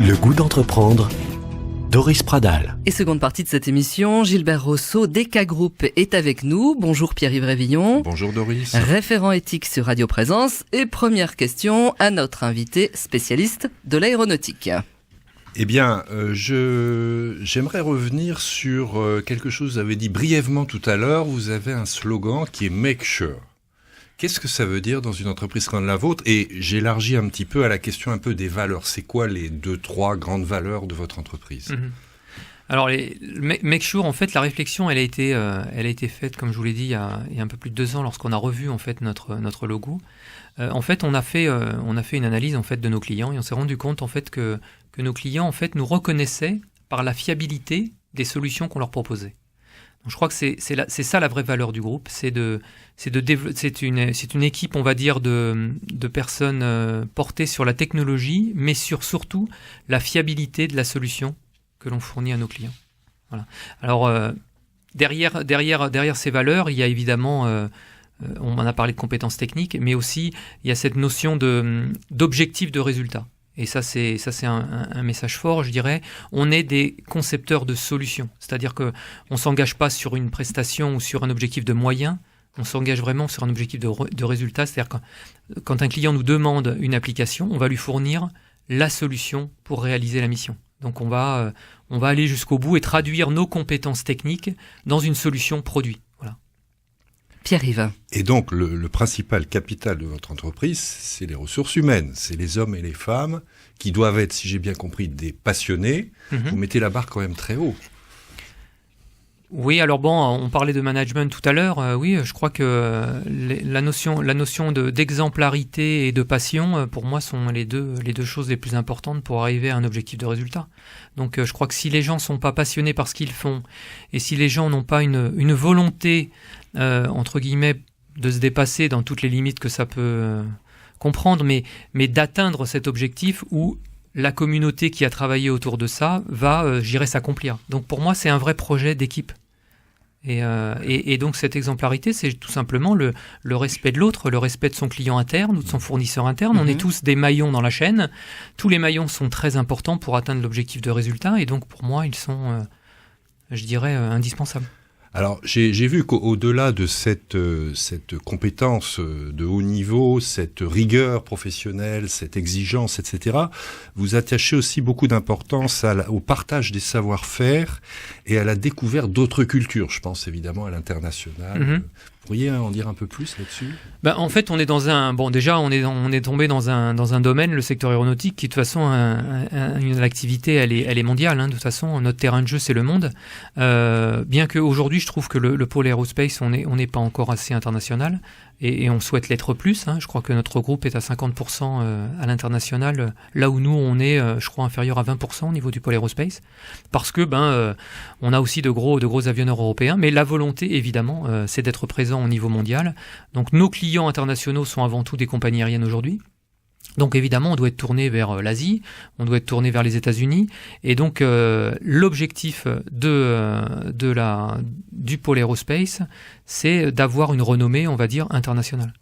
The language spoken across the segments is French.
Le goût d'entreprendre, Doris Pradal. Et seconde partie de cette émission, Gilbert Rousseau d'Eka Group est avec nous. Bonjour Pierre-Yves Révillon. Bonjour Doris. Référent éthique sur Radio Présence. Et première question à notre invité spécialiste de l'aéronautique. Eh bien, j'aimerais revenir sur quelque chose que vous avez dit brièvement tout à l'heure. Vous avez un slogan qui est « Make sure ». Qu'est-ce que ça veut dire dans une entreprise comme la vôtre ? Et j'élargis un petit peu à la question un peu des valeurs. C'est quoi les 2-3 grandes valeurs de votre entreprise ? Alors, make sure, en fait, la réflexion, elle a été faite, comme je vous l'ai dit, il y a un peu plus de 2 ans, lorsqu'on a revu en fait notre logo. En fait, on a fait une analyse en fait de nos clients et on s'est rendu compte en fait que nos clients en fait nous reconnaissaient par la fiabilité des solutions qu'on leur proposait. Donc, je crois que c'est ça la vraie valeur du groupe, c'est une équipe, on va dire, de personnes portées sur la technologie, mais surtout la fiabilité de la solution que l'on fournit à nos clients. Voilà. Alors derrière ces valeurs, il y a évidemment, on en a parlé de compétences techniques, mais aussi il y a cette notion d'objectif de résultat. Et ça c'est un message fort, je dirais. On est des concepteurs de solutions, c'est-à-dire que on s'engage pas sur une prestation ou sur un objectif de moyens. On s'engage vraiment sur un objectif de résultat, c'est-à-dire que quand un client nous demande une application, on va lui fournir la solution pour réaliser la mission. Donc on va aller jusqu'au bout et traduire nos compétences techniques dans une solution produit. Voilà. Pierre-Yves. Et donc le principal capital de votre entreprise, c'est les ressources humaines. C'est les hommes et les femmes qui doivent être, si j'ai bien compris, des passionnés. Vous mettez la barre quand même très haut. Oui, alors bon, on parlait de management tout à l'heure. Oui, je crois que la notion d'exemplarité et de passion, pour moi, sont les deux choses les plus importantes pour arriver à un objectif de résultat. Donc, je crois que si les gens sont pas passionnés par ce qu'ils font, et si les gens n'ont pas une volonté, entre guillemets, de se dépasser dans toutes les limites que ça peut comprendre, mais d'atteindre cet objectif où la communauté qui a travaillé autour de ça va, j'irai s'accomplir. Donc pour moi, c'est un vrai projet d'équipe. Et donc cette exemplarité, c'est tout simplement le respect de l'autre, le respect de son client interne ou de son fournisseur interne. On est tous des maillons dans la chaîne. Tous les maillons sont très importants pour atteindre l'objectif de résultat. Et donc pour moi, ils sont, je dirais, indispensables. Alors, j'ai vu qu'au-delà de cette compétence de haut niveau, cette rigueur professionnelle, cette exigence, etc., vous attachez aussi beaucoup d'importance au partage des savoir-faire et à la découverte d'autres cultures. Je pense évidemment à l'international. Vous pourriez en dire un peu plus là-dessus ? En fait, on est dans on est tombé dans un domaine, le secteur aéronautique, qui de toute façon, l'activité, elle est mondiale. De toute façon, notre terrain de jeu, c'est le monde. Bien qu'aujourd'hui, je trouve que le pôle aérospace, on n'est pas encore assez international, et on souhaite l'être plus. Je crois que notre groupe est à 50% à l'international, là où nous, on est, je crois, inférieur à 20% au niveau du pôle aérospace, parce que on a aussi de gros avionneurs européens, mais la volonté, évidemment, c'est d'être présent au niveau mondial. Donc nos clients internationaux sont avant tout des compagnies aériennes aujourd'hui. Donc évidemment, on doit être tourné vers l'Asie, on doit être tourné vers les États-Unis, et donc l'objectif du pôle aérospace, c'est d'avoir une renommée, on va dire, internationale.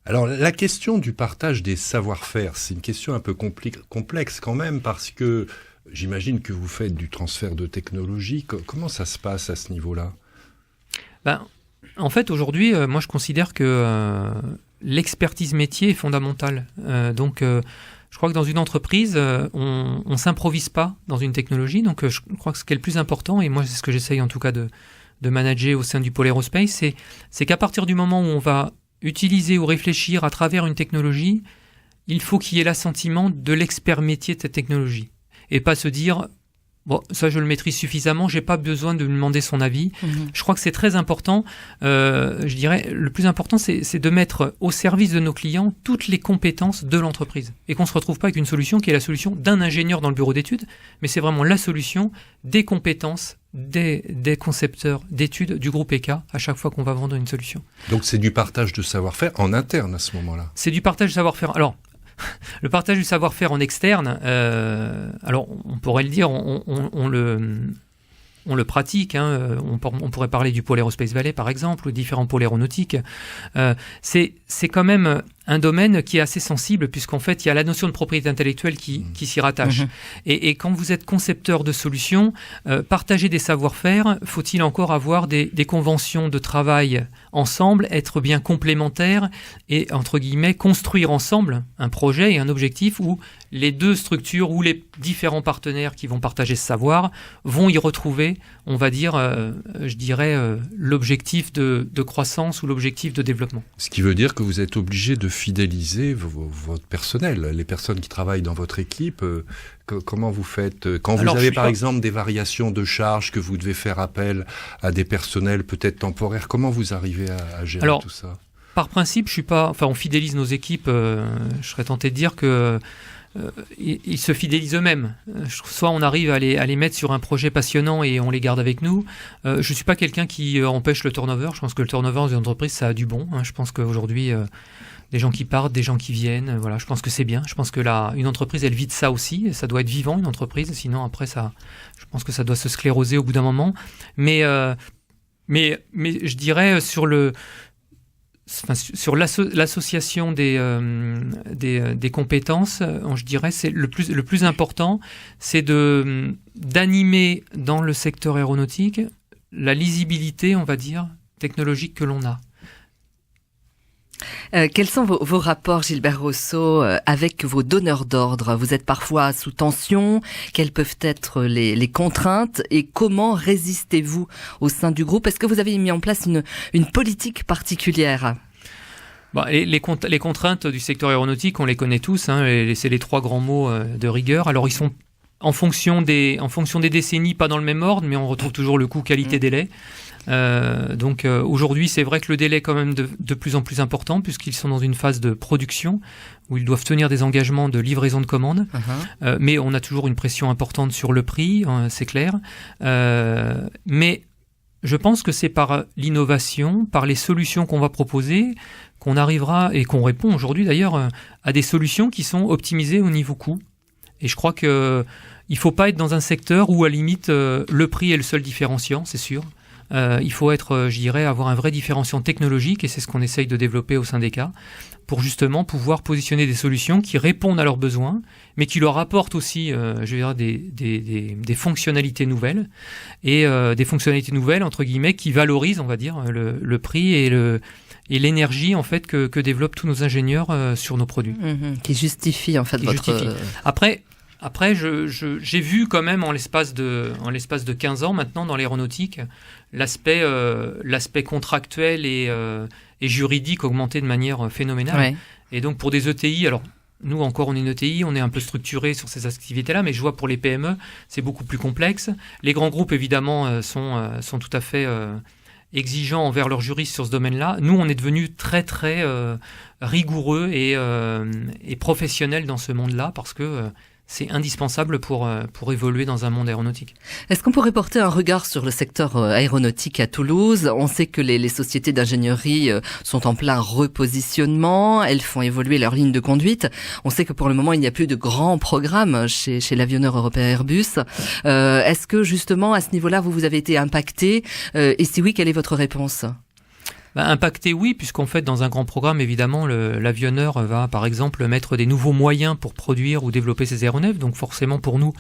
Alors la question du partage des savoir-faire, c'est une question un peu complexe quand même, parce que j'imagine que vous faites du transfert de technologie. Comment ça se passe à ce niveau-là ? En fait, aujourd'hui, moi, je considère que l'expertise métier est fondamentale. Donc, je crois que dans une entreprise, on s'improvise pas dans une technologie. Donc, je crois que ce qui est le plus important, et moi, c'est ce que j'essaye en tout cas de manager au sein du pôle aérospace, c'est qu'à partir du moment où on va utiliser ou réfléchir à travers une technologie, il faut qu'il y ait l'assentiment de l'expert métier de cette technologie. Et pas se dire... Bon, ça je le maîtrise suffisamment, j'ai pas besoin de lui demander son avis. Je crois que c'est très important. Je dirais, le plus important, c'est de mettre au service de nos clients toutes les compétences de l'entreprise. Et qu'on se retrouve pas avec une solution qui est la solution d'un ingénieur dans le bureau d'études, mais c'est vraiment la solution des compétences des concepteurs d'études du groupe Eka à chaque fois qu'on va vendre une solution. Donc c'est du partage de savoir-faire en interne à ce moment-là ? C'est du partage de savoir-faire. Alors, le partage du savoir-faire en externe, alors on pourrait le dire, on le pratique. On pourrait parler du pôle Aerospace Valley par exemple, ou différents pôles aéronautiques. C'est quand même un domaine qui est assez sensible, puisqu'en fait, il y a la notion de propriété intellectuelle qui s'y rattache. Et quand vous êtes concepteur de solutions, partager des savoir-faire, faut-il encore avoir des conventions de travail ensemble, être bien complémentaires et, entre guillemets, construire ensemble un projet et un objectif où les deux structures ou les différents partenaires qui vont partager ce savoir vont y retrouver, on va dire, l'objectif de croissance ou l'objectif de développement. Ce qui veut dire que vous êtes obligé de fidéliser votre personnel, les personnes qui travaillent dans votre équipe. Comment vous faites quand vous avez par exemple des variations de charges, que vous devez faire appel à des personnels peut-être temporaires, comment vous arrivez à gérer tout ça? Par principe, on fidélise nos équipes. Je serais tenté de dire que ils se fidélisent eux-mêmes. Soit on arrive à les mettre sur un projet passionnant et on les garde avec nous. Je ne suis pas quelqu'un qui empêche le turnover. Je pense que le turnover dans une entreprise, ça a du bon. Je pense qu'aujourd'hui, des gens qui partent, des gens qui viennent, voilà, je pense que c'est bien. Je pense que une entreprise, elle vit de ça aussi. Et ça doit être vivant, une entreprise. Sinon, après, je pense que ça doit se scléroser au bout d'un moment. Mais je dirais sur l'association des compétences, je dirais, c'est le plus important, c'est d'animer dans le secteur aéronautique la lisibilité, on va dire, technologique que l'on a. Quels sont vos rapports, Gilbert Rousseau, avec vos donneurs d'ordre? Vous êtes parfois sous tension. Quelles peuvent être les contraintes et comment résistez-vous au sein du groupe? Est-ce que vous avez mis en place une politique particulière? Les contraintes du secteur aéronautique, on les connaît tous. C'est les 3 grands mots de rigueur. Alors, ils sont en fonction des décennies, pas dans le même ordre, mais on retrouve toujours le coût qualité-délai. Donc aujourd'hui, c'est vrai que le délai est quand même de plus en plus important, puisqu'ils sont dans une phase de production où ils doivent tenir des engagements de livraison de commandes. Mais on a toujours une pression importante sur le prix, c'est clair. Mais je pense que c'est par l'innovation, par les solutions qu'on va proposer, qu'on arrivera, et qu'on répond aujourd'hui d'ailleurs, à des solutions qui sont optimisées au niveau coût. Et je crois qu'il ne faut pas être dans un secteur où, à la limite, le prix est le seul différenciant, c'est sûr. Il faut avoir un vrai différenciant technologique, et c'est ce qu'on essaye de développer au syndicat, pour justement pouvoir positionner des solutions qui répondent à leurs besoins, mais qui leur apportent aussi des fonctionnalités nouvelles, et des fonctionnalités nouvelles, entre guillemets, qui valorisent, on va dire, le prix et l'énergie en fait que développent tous nos ingénieurs sur nos produits. Qui justifie en fait votre... Après, j'ai vu quand même en l'espace de 15 ans maintenant dans l'aéronautique, l'aspect contractuel et juridique augmenter de manière phénoménale. Ouais. Et donc pour des ETI, alors nous encore on est une ETI, on est un peu structuré sur ces activités-là, mais je vois pour les PME, c'est beaucoup plus complexe. Les grands groupes évidemment sont tout à fait exigeants envers leurs juristes sur ce domaine-là. Nous, on est devenus très très rigoureux et professionnels dans ce monde-là, parce que c'est indispensable pour évoluer dans un monde aéronautique. Est-ce qu'on pourrait porter un regard sur le secteur aéronautique à Toulouse? On sait que les sociétés d'ingénierie sont en plein repositionnement, elles font évoluer leur ligne de conduite. On sait que pour le moment, il n'y a plus de grands programmes chez l'avionneur européen Airbus. Est-ce que justement, à ce niveau-là, vous avez été impacté? Et si oui, quelle est votre réponse? Impacté, oui, puisqu'en fait, dans un grand programme, évidemment, l'avionneur va, par exemple, mettre des nouveaux moyens pour produire ou développer ses aéronefs. Donc forcément, pour nous,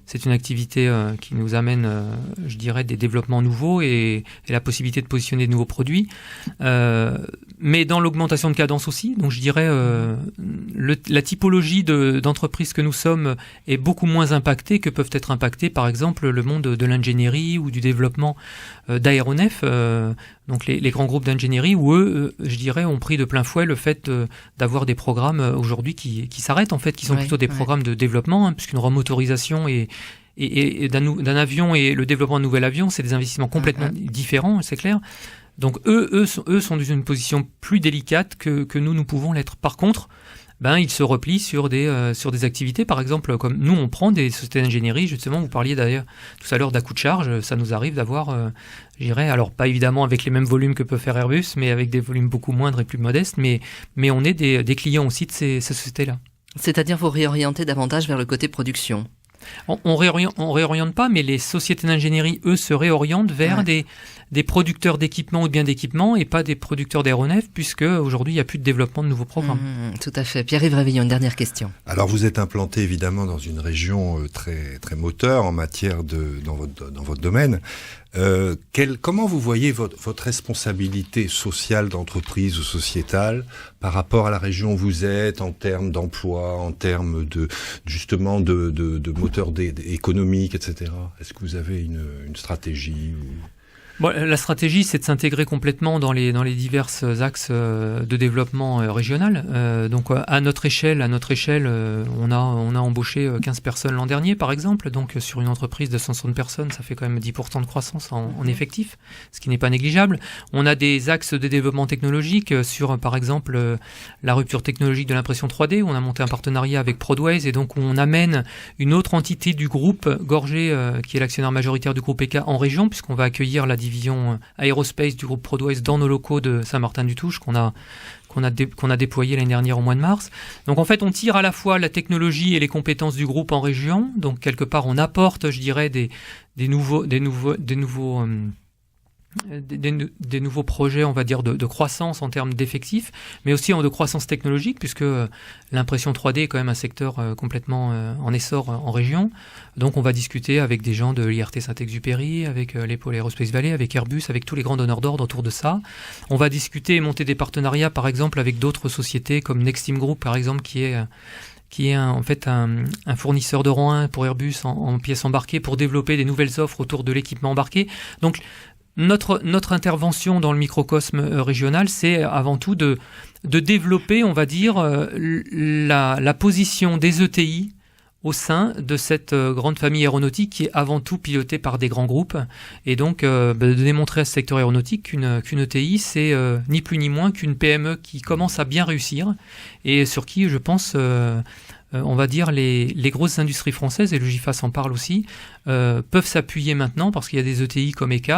c'est une activité qui nous amène, je dirais, des développements nouveaux et la possibilité de positionner de nouveaux produits. Mais dans l'augmentation de cadence aussi, donc je dirais, la typologie d'entreprise que nous sommes est beaucoup moins impactée que peuvent être impactés, par exemple, le monde de l'ingénierie ou du développement d'aéronefs. Donc les grands groupes d'ingénierie où eux, je dirais, ont pris de plein fouet le fait d'avoir des programmes aujourd'hui qui s'arrêtent, en fait, qui sont plutôt des programmes de développement, puisqu'une remotorisation et d'un avion et le développement d'un nouvel avion, c'est des investissements complètement différents, c'est clair. Donc eux sont dans une position plus délicate que nous pouvons l'être. Par contre, ils se replient sur des activités, par exemple, comme nous, on prend des sociétés d'ingénierie, justement, vous parliez d'ailleurs tout à l'heure d'à-coup de charge, ça nous arrive d'avoir, je dirais, alors pas évidemment avec les mêmes volumes que peut faire Airbus, mais avec des volumes beaucoup moindres et plus modestes, mais on est des clients aussi de ces sociétés-là. C'est-à-dire vous réorienter davantage vers le côté production? On réoriente pas, mais les sociétés d'ingénierie, eux, se réorientent vers des producteurs d'équipements ou de biens d'équipement et pas des producteurs d'aéronefs, puisque aujourd'hui, il n'y a plus de développement de nouveaux programmes. Tout à fait. Pierre-Yves Réveillon, une dernière question. Alors, vous êtes implanté évidemment dans une région très, très moteur en matière dans votre domaine. Comment vous voyez votre responsabilité sociale d'entreprise ou sociétale par rapport à la région où vous êtes, en termes d'emploi, en termes de moteur économique, etc. Est-ce que vous avez une stratégie La stratégie, c'est de s'intégrer complètement dans les divers axes de développement régional. Donc, à notre échelle, on a embauché 15 personnes l'an dernier, par exemple. Donc, sur une entreprise de 160 personnes, ça fait quand même 10% de croissance en effectif, ce qui n'est pas négligeable. On a des axes de développement technologique sur, par exemple, la rupture technologique de l'impression 3D. On a monté un partenariat avec Prodways et donc on amène une autre entité du groupe Gorgé, qui est l'actionnaire majoritaire du groupe EK en région, puisqu'on va accueillir la division aérospace du groupe Prodways dans nos locaux de Saint-Martin-du-Touche qu'on a déployé l'année dernière au mois de mars. Donc en fait, on tire à la fois la technologie et les compétences du groupe en région. Donc quelque part, on apporte, je dirais, des nouveaux projets, on va dire, de croissance en termes d'effectifs, mais aussi de croissance technologique, puisque l'impression 3D est quand même un secteur complètement en essor en région. Donc on va discuter avec des gens de l'IRT Saint-Exupéry, avec les pôles Aerospace Valley, avec Airbus, avec tous les grands donneurs d'ordre autour de ça. On va discuter et monter des partenariats, par exemple, avec d'autres sociétés comme Nexteam Group, par exemple, qui est en fait un fournisseur de rang 1 pour Airbus en pièces embarquées, pour développer des nouvelles offres autour de l'équipement embarqué. Donc notre intervention dans le microcosme régional, c'est avant tout de développer, on va dire, la position des ETI au sein de cette grande famille aéronautique qui est avant tout pilotée par des grands groupes. Et donc, de démontrer à ce secteur aéronautique qu'une ETI, c'est ni plus ni moins qu'une PME qui commence à bien réussir et sur qui, je pense, on va dire, les grosses industries françaises, et le GIFAS en parle aussi, peuvent s'appuyer maintenant parce qu'il y a des ETI comme EK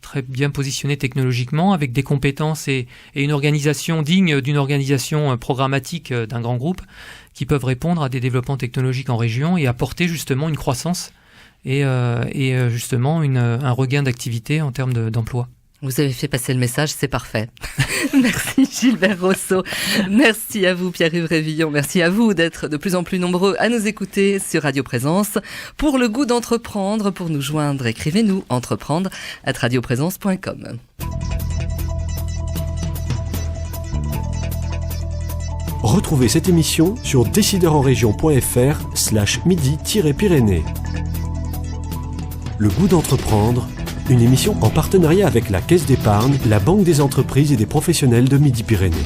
très bien positionnés technologiquement, avec des compétences et une organisation digne d'une organisation programmatique d'un grand groupe, qui peuvent répondre à des développements technologiques en région et apporter justement une croissance et justement un regain d'activité en termes d'emploi. Vous avez fait passer le message, c'est parfait. Merci Gilbert Rousseau. Merci à vous Pierre-Yves Révillon. Merci à vous d'être de plus en plus nombreux à nous écouter sur Radio Présence. Pour le goût d'entreprendre, pour nous joindre, écrivez-nous entreprendre@radioprésence.com. Retrouvez cette émission sur décideurenrégion.fr/midi-pyrénées. Le goût d'entreprendre, une émission en partenariat avec la Caisse d'épargne, la Banque des entreprises et des professionnels de Midi-Pyrénées.